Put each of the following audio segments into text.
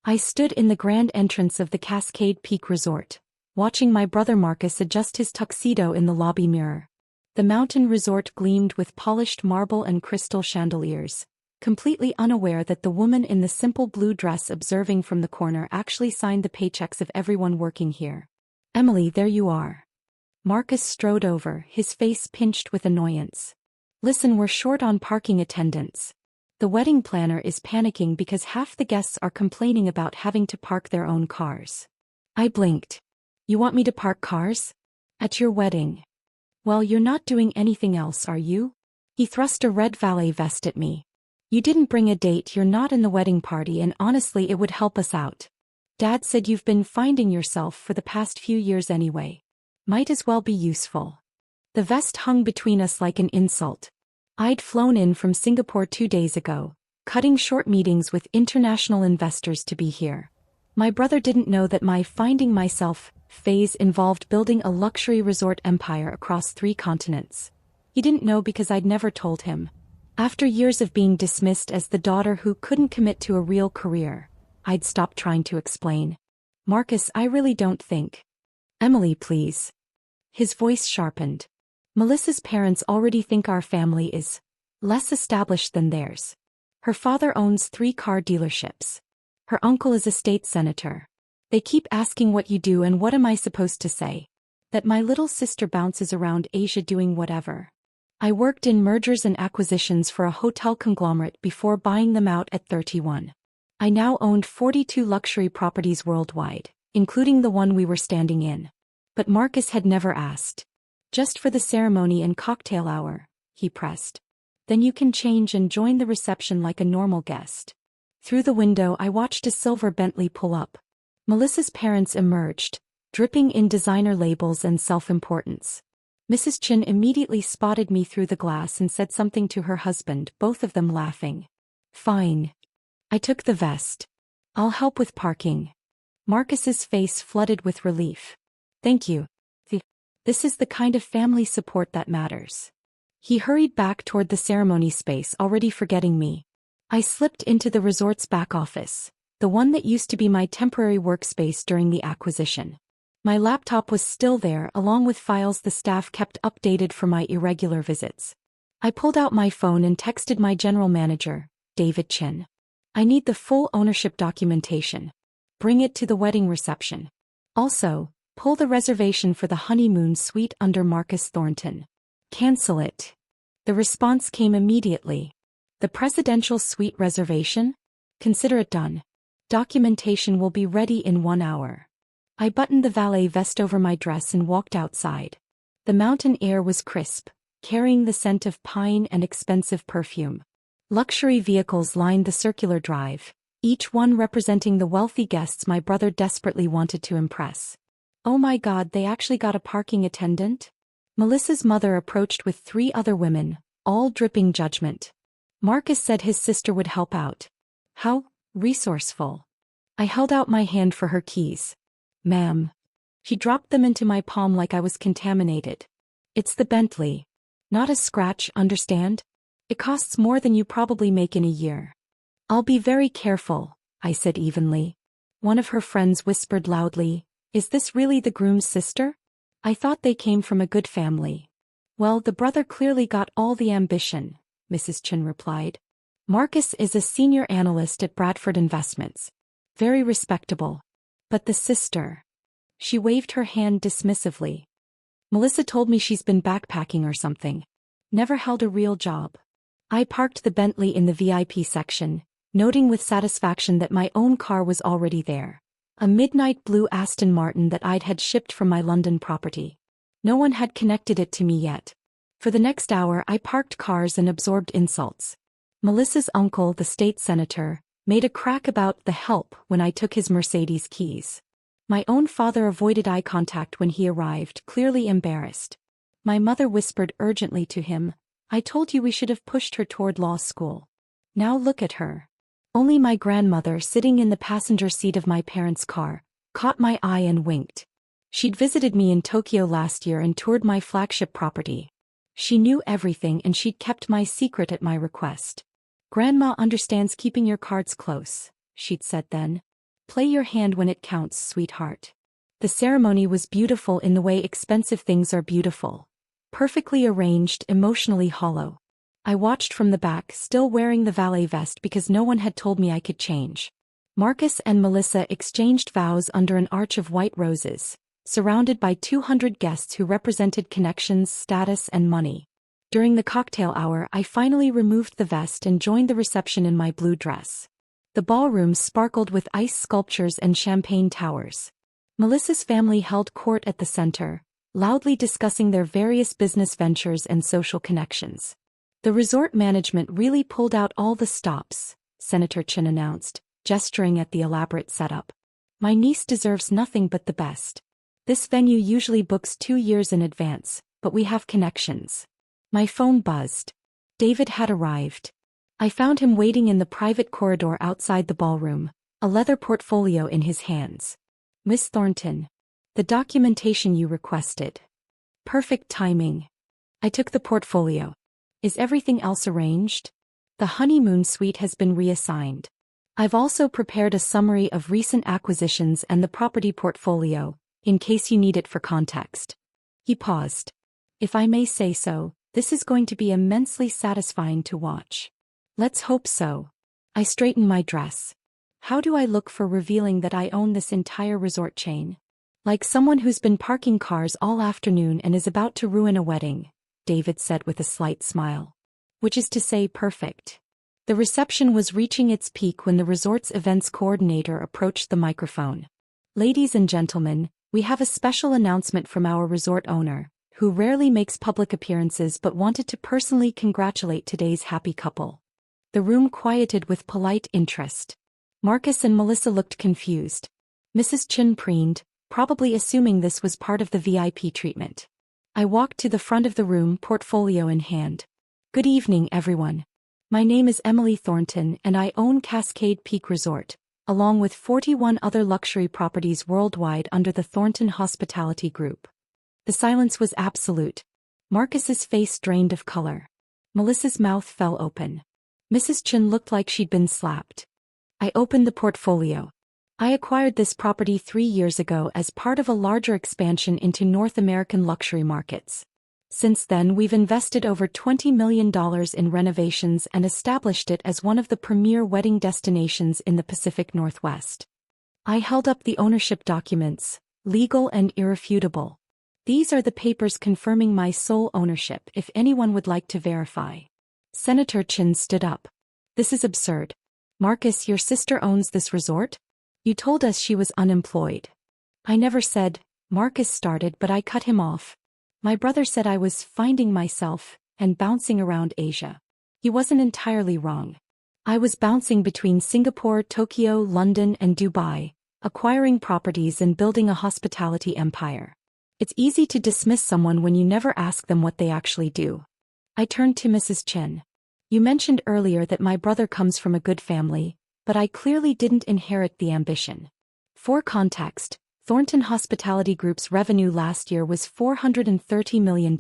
I stood in the grand entrance of the Cascade Peak Resort, watching my brother Marcus adjust his tuxedo in the lobby mirror. The mountain resort gleamed with polished marble and crystal chandeliers, completely unaware that the woman in the simple blue dress observing from the corner actually signed the paychecks of everyone working here. "Emily, there you are." Marcus strode over, his face pinched with annoyance. "Listen, we're short on parking attendants. The wedding planner is panicking because half the guests are complaining about having to park their own cars." I blinked. "You want me to park cars? At your wedding? Well, you're not doing anything else, are you?" He thrust a red valet vest at me. "You didn't bring a date, you're not in the wedding party, and honestly it would help us out. Dad said you've been finding yourself for the past few years anyway. Might as well be useful." The vest hung between us like an insult. I'd flown in from Singapore 2 days ago, cutting short meetings with international investors to be here. My brother didn't know that my finding myself phase involved building a luxury resort empire across 3 continents. He didn't know because I'd never told him. After years of being dismissed as the daughter who couldn't commit to a real career, I'd stopped trying to explain. "Marcus, I really don't think." "Emily, please." His voice sharpened. "Melissa's parents already think our family is less established than theirs. Her father owns 3 car dealerships. Her uncle is a state senator. They keep asking what you do, and what am I supposed to say? That my little sister bounces around Asia doing whatever. I worked in mergers and acquisitions for a hotel conglomerate before buying them out at 31. I now owned 42 luxury properties worldwide, including the one we were standing in." But Marcus had never asked. "Just for the ceremony and cocktail hour," he pressed. "Then you can change and join the reception like a normal guest." Through the window I watched a silver Bentley pull up. Melissa's parents emerged, dripping in designer labels and self-importance. Mrs. Chin immediately spotted me through the glass and said something to her husband, both of them laughing. "Fine." I took the vest. "I'll help with parking." Marcus's face flooded with relief. "Thank you. This is the kind of family support that matters." He hurried back toward the ceremony space, already forgetting me. I slipped into the resort's back office, the one that used to be my temporary workspace during the acquisition. My laptop was still there, along with files the staff kept updated for my irregular visits. I pulled out my phone and texted my general manager, David Chin. "I need the full ownership documentation. Bring it to the wedding reception. Also, pull the reservation for the honeymoon suite under Marcus Thornton. Cancel it." The response came immediately. "The presidential suite reservation? Consider it done. Documentation will be ready in 1 hour." I buttoned the valet vest over my dress and walked outside. The mountain air was crisp, carrying the scent of pine and expensive perfume. Luxury vehicles lined the circular drive, each one representing the wealthy guests my brother desperately wanted to impress. "Oh my God, they actually got a parking attendant?" Melissa's mother approached with 3 other women, all dripping judgment. Marcus said his sister would help out. How resourceful. I held out my hand for her keys. "Ma'am." She dropped them into my palm like I was contaminated. "It's the Bentley. Not a scratch, understand? It costs more than you probably make in a year." "I'll be very careful," I said evenly. One of her friends whispered loudly, "Is this really the groom's sister? I thought they came from a good family." "Well, the brother clearly got all the ambition," Mrs. Chin replied. "Marcus is a senior analyst at Bradford Investments. Very respectable. But the sister." She waved her hand dismissively. "Melissa told me she's been backpacking or something. Never held a real job." I parked the Bentley in the VIP section, noting with satisfaction that my own car was already there. A midnight blue Aston Martin that I'd had shipped from my London property. No one had connected it to me yet. For the next hour I parked cars and absorbed insults. Melissa's uncle, the state senator, made a crack about the help when I took his Mercedes keys. My own father avoided eye contact when he arrived, clearly embarrassed. My mother whispered urgently to him, "I told you we should have pushed her toward law school. Now look at her." Only my grandmother, sitting in the passenger seat of my parents' car, caught my eye and winked. She'd visited me in Tokyo last year and toured my flagship property. She knew everything and she'd kept my secret at my request. "Grandma understands keeping your cards close," she'd said then. Play your hand when it counts, sweetheart. The ceremony was beautiful in the way expensive things are beautiful. Perfectly arranged, emotionally hollow. I watched from the back, still wearing the valet vest because no one had told me I could change. Marcus and Melissa exchanged vows under an arch of white roses, surrounded by 200 guests who represented connections, status, and money. During the cocktail hour, I finally removed the vest and joined the reception in my blue dress. The ballroom sparkled with ice sculptures and champagne towers. Melissa's family held court at the center, loudly discussing their various business ventures and social connections. The resort management really pulled out all the stops, Senator Chin announced, gesturing at the elaborate setup. My niece deserves nothing but the best. This venue usually books 2 years in advance, but we have connections. My phone buzzed. David had arrived. I found him waiting in the private corridor outside the ballroom, a leather portfolio in his hands. Miss Thornton. The documentation you requested. Perfect timing. I took the portfolio. Is everything else arranged? The honeymoon suite has been reassigned. I've also prepared a summary of recent acquisitions and the property portfolio, in case you need it for context. He paused. If I may say so, this is going to be immensely satisfying to watch. Let's hope so. I straightened my dress. How do I look for revealing that I own this entire resort chain? Like someone who's been parking cars all afternoon and is about to ruin a wedding, David said with a slight smile. Which is to say, perfect. The reception was reaching its peak when the resort's events coordinator approached the microphone. Ladies and gentlemen, we have a special announcement from our resort owner, who rarely makes public appearances but wanted to personally congratulate today's happy couple. The room quieted with polite interest. Marcus and Melissa looked confused. Mrs. Chin preened, probably assuming this was part of the VIP treatment. I walked to the front of the room, portfolio in hand. Good evening, everyone. My name is Emily Thornton and I own Cascade Peak Resort, along with 41 other luxury properties worldwide under the Thornton Hospitality Group. The silence was absolute. Marcus's face drained of color. Melissa's mouth fell open. Mrs. Chin looked like she'd been slapped. I opened the portfolio. I acquired this property 3 years ago as part of a larger expansion into North American luxury markets. Since then, we've invested over $20 million in renovations and established it as one of the premier wedding destinations in the Pacific Northwest. I held up the ownership documents, legal and irrefutable. These are the papers confirming my sole ownership if anyone would like to verify. Senator Chin stood up. This is absurd. Marcus, your sister owns this resort? You told us she was unemployed. I never said, Marcus started, but I cut him off. My brother said I was finding myself and bouncing around Asia. He wasn't entirely wrong. I was bouncing between Singapore, Tokyo, London, and Dubai, acquiring properties and building a hospitality empire. It's easy to dismiss someone when you never ask them what they actually do. I turned to Mrs. Chen. You mentioned earlier that my brother comes from a good family, but I clearly didn't inherit the ambition. For context, Thornton Hospitality Group's revenue last year was $430 million.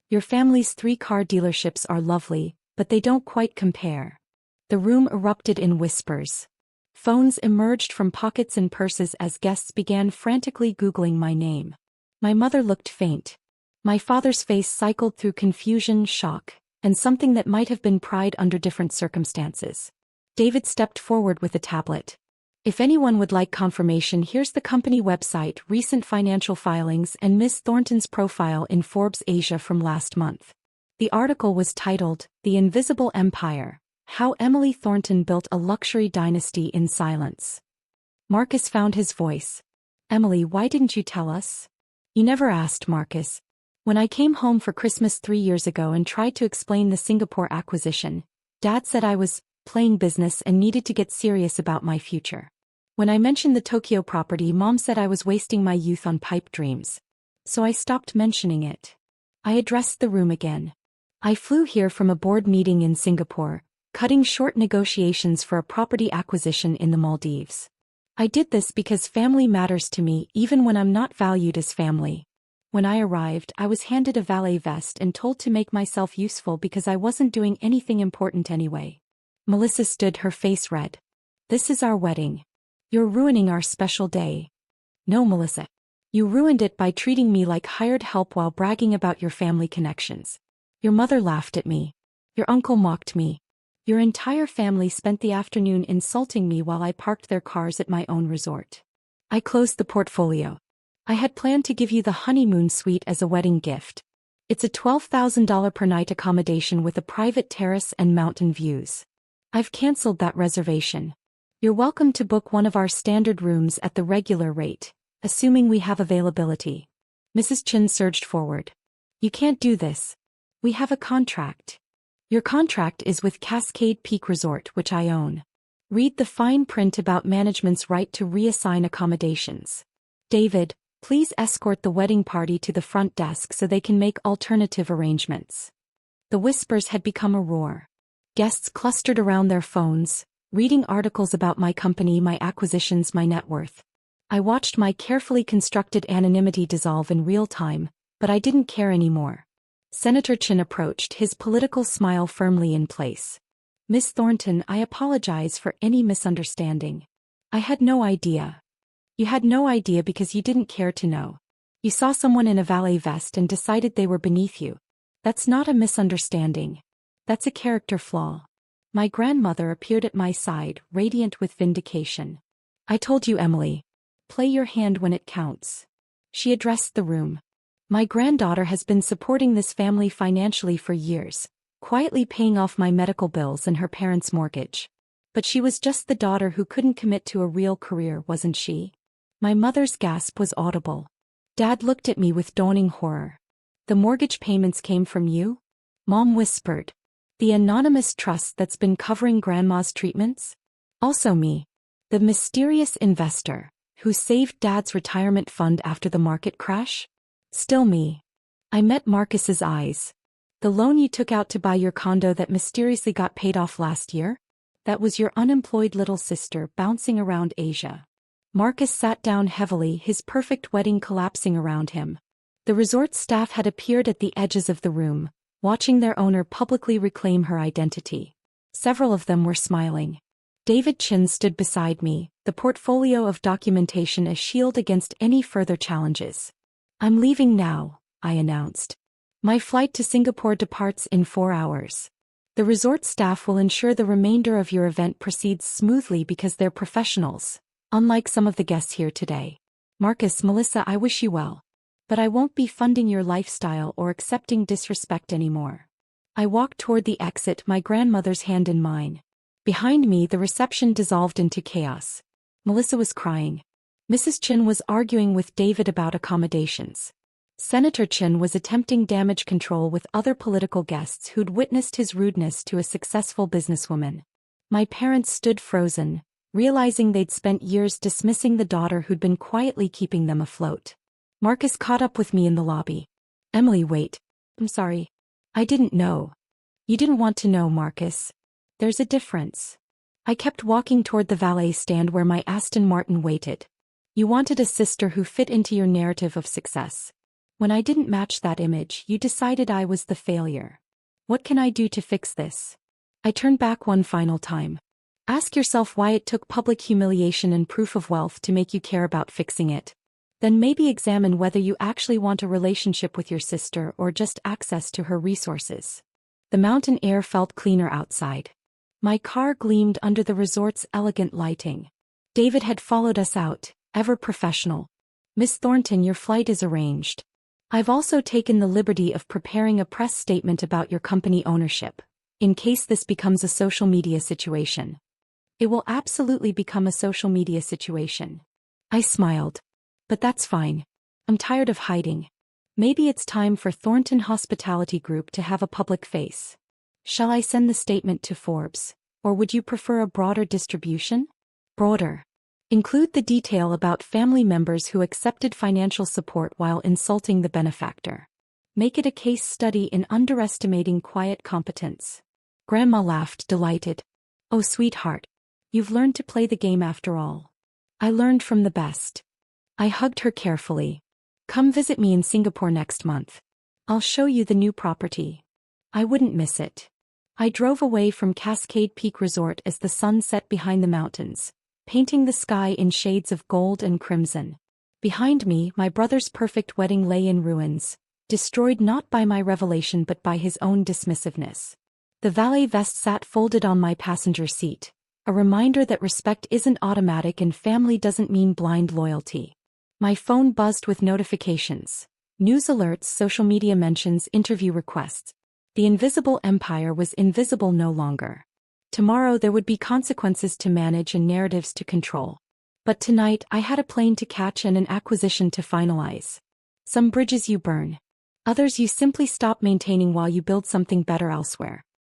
Your family's 3 car dealerships are lovely, but they don't quite compare. The room erupted in whispers. Phones emerged from pockets and purses as guests began frantically Googling my name. My mother looked faint. My father's face cycled through confusion, shock, and something that might have been pride under different circumstances. David stepped forward with a tablet. If anyone would like confirmation, here's the company website, recent financial filings, and Miss Thornton's profile in Forbes Asia from last month. The article was titled, The Invisible Empire: How Emily Thornton Built a Luxury Dynasty in Silence. Marcus found his voice. Emily, why didn't you tell us? You never asked, Marcus. When I came home for Christmas 3 years ago and tried to explain the Singapore acquisition, Dad said I was playing business and needed to get serious about my future. When I mentioned the Tokyo property, Mom said I was wasting my youth on pipe dreams. So I stopped mentioning it. I addressed the room again. I flew here from a board meeting in Singapore, cutting short negotiations for a property acquisition in the Maldives. I did this because family matters to me even when I'm not valued as family. When I arrived, I was handed a valet vest and told to make myself useful because I wasn't doing anything important anyway. Melissa stood, her face red. This is our wedding. You're ruining our special day. No, Melissa. You ruined it by treating me like hired help while bragging about your family connections. Your mother laughed at me. Your uncle mocked me. Your entire family spent the afternoon insulting me while I parked their cars at my own resort. I closed the portfolio. I had planned to give you the honeymoon suite as a wedding gift. It's a $12,000 per night accommodation with a private terrace and mountain views. I've canceled that reservation. You're welcome to book one of our standard rooms at the regular rate, assuming we have availability. Mrs. Chin surged forward. You can't do this. We have a contract. Your contract is with Cascade Peak Resort, which I own. Read the fine print about management's right to reassign accommodations. David, please escort the wedding party to the front desk so they can make alternative arrangements. The whispers had become a roar. Guests clustered around their phones, reading articles about my company, my acquisitions, my net worth. I watched my carefully constructed anonymity dissolve in real time, but I didn't care anymore. Senator Chin approached, his political smile firmly in place. Miss Thornton, I apologize for any misunderstanding. I had no idea. You had no idea because you didn't care to know. You saw someone in a valet vest and decided they were beneath you. That's not a misunderstanding. That's a character flaw. My grandmother appeared at my side, radiant with vindication. I told you, Emily. Play your hand when it counts. She addressed the room. My granddaughter has been supporting this family financially for years, quietly paying off my medical bills and her parents' mortgage. But she was just the daughter who couldn't commit to a real career, wasn't she? My mother's gasp was audible. Dad looked at me with dawning horror. The mortgage payments came from you? Mom whispered. The anonymous trust that's been covering Grandma's treatments? Also me. The mysterious investor who saved Dad's retirement fund after the market crash? Still me. I met Marcus's eyes. The loan you took out to buy your condo that mysteriously got paid off last year? That was your unemployed little sister bouncing around Asia. Marcus sat down heavily, his perfect wedding collapsing around him. The resort staff had appeared at the edges of the room, watching their owner publicly reclaim her identity. Several of them were smiling. David Chin stood beside me, the portfolio of documentation a shield against any further challenges. I'm leaving now, I announced. My flight to Singapore departs in 4 hours. The resort staff will ensure the remainder of your event proceeds smoothly because they're professionals, unlike some of the guests here today. Marcus, Melissa, I wish you well. But I won't be funding your lifestyle or accepting disrespect anymore. I walked toward the exit, my grandmother's hand in mine. Behind me, the reception dissolved into chaos. Melissa was crying. Mrs. Chin was arguing with David about accommodations. Senator Chin was attempting damage control with other political guests who'd witnessed his rudeness to a successful businesswoman. My parents stood frozen, realizing they'd spent years dismissing the daughter who'd been quietly keeping them afloat. Marcus caught up with me in the lobby. Emily, wait. I'm sorry. I didn't know. You didn't want to know, Marcus. There's a difference. I kept walking toward the valet stand where my Aston Martin waited. You wanted a sister who fit into your narrative of success. When I didn't match that image, you decided I was the failure. What can I do to fix this? I turned back one final time. Ask yourself why it took public humiliation and proof of wealth to make you care about fixing it. Then maybe examine whether you actually want a relationship with your sister or just access to her resources. The mountain air felt cleaner outside. My car gleamed under the resort's elegant lighting. David had followed us out, ever professional. Miss Thornton, your flight is arranged. I've also taken the liberty of preparing a press statement about your company ownership, in case this becomes a social media situation. It will absolutely become a social media situation. I smiled. But that's fine. I'm tired of hiding. Maybe it's time for Thornton Hospitality Group to have a public face. Shall I send the statement to Forbes, or would you prefer a broader distribution? Broader. Include the detail about family members who accepted financial support while insulting the benefactor. Make it a case study in underestimating quiet competence. Grandma laughed, delighted. Oh, sweetheart. You've learned to play the game after all. I learned from the best. I hugged her carefully. Come visit me in Singapore next month. I'll show you the new property. I wouldn't miss it. I drove away from Cascade Peak Resort as the sun set behind the mountains, painting the sky in shades of gold and crimson. Behind me, my brother's perfect wedding lay in ruins, destroyed not by my revelation but by his own dismissiveness. The valet vest sat folded on my passenger seat, a reminder that respect isn't automatic and family doesn't mean blind loyalty. My phone buzzed with notifications. News alerts, social media mentions, interview requests. The invisible empire was invisible no longer. Tomorrow there would be consequences to manage and narratives to control. But tonight I had a plane to catch and an acquisition to finalize. Some bridges you burn. Others you simply stop maintaining while you build something better elsewhere.